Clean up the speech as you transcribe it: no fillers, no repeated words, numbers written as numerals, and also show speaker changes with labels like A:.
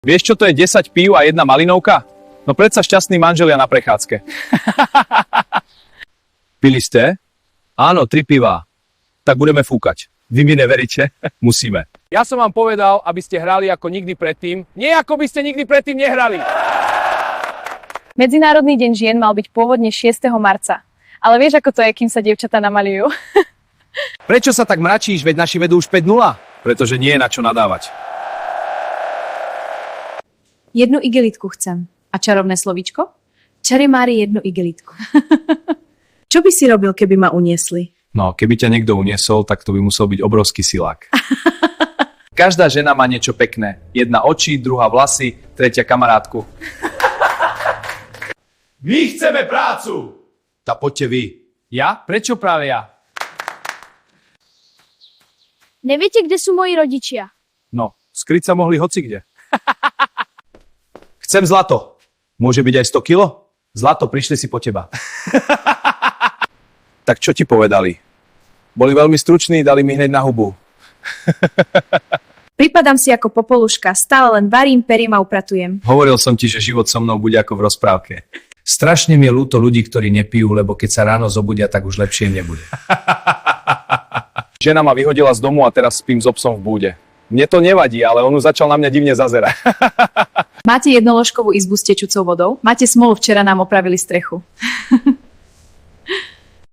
A: Vieš, čo to je 10 pív a jedna malinovka? No predsa šťastní manželia na prechádzke. Pili ste? Áno, 3 pivá. Tak budeme fúkať. Vy mi neveríte? Musíme. Ja som vám povedal, aby ste hrali ako nikdy predtým. Nie ako by ste nikdy predtým nehrali.
B: Medzinárodný deň žien mal byť pôvodne 6. marca. Ale vieš, ako to je, kým sa dievčatá namaľujú?
A: Prečo sa tak mračíš, veď naši vedú už 5-0? Pretože nie je na čo nadávať.
C: Jednu igelitku chcem. A čarovné slovíčko? Čare Mári jednu igelitku. Čo by si robil, keby ma uniesli?
A: No, keby ťa niekto uniesol, tak to by musel byť obrovský silák. Každá žena má niečo pekné. Jedna oči, druhá vlasy, tretia kamarátku. My chceme prácu! Tá poďte vy. Ja? Prečo práve ja?
D: Neviete, kde sú moji rodičia?
A: No, skryť sa mohli hocikde. Chcem zlato. Môže byť aj 100 kilo? Zlato, prišli si po teba. Tak čo ti povedali? Boli veľmi struční, dali mi hneď na hubu.
C: Pripadám si ako popoluška, stále len varím, perím a upratujem.
A: Hovoril som ti, že život so mnou bude ako v rozprávke. Strašne mi je ľúto ľudí, ktorí nepijú, lebo keď sa ráno zobudia, tak už lepšie nebude. Žena ma vyhodila z domu a teraz spím s obsom v búde. Mne to nevadí, ale on už začal na mňa divne zazerať.
C: Máte jednoložkovú izbu s tečúcou vodou? Máte smolu, včera nám opravili strechu.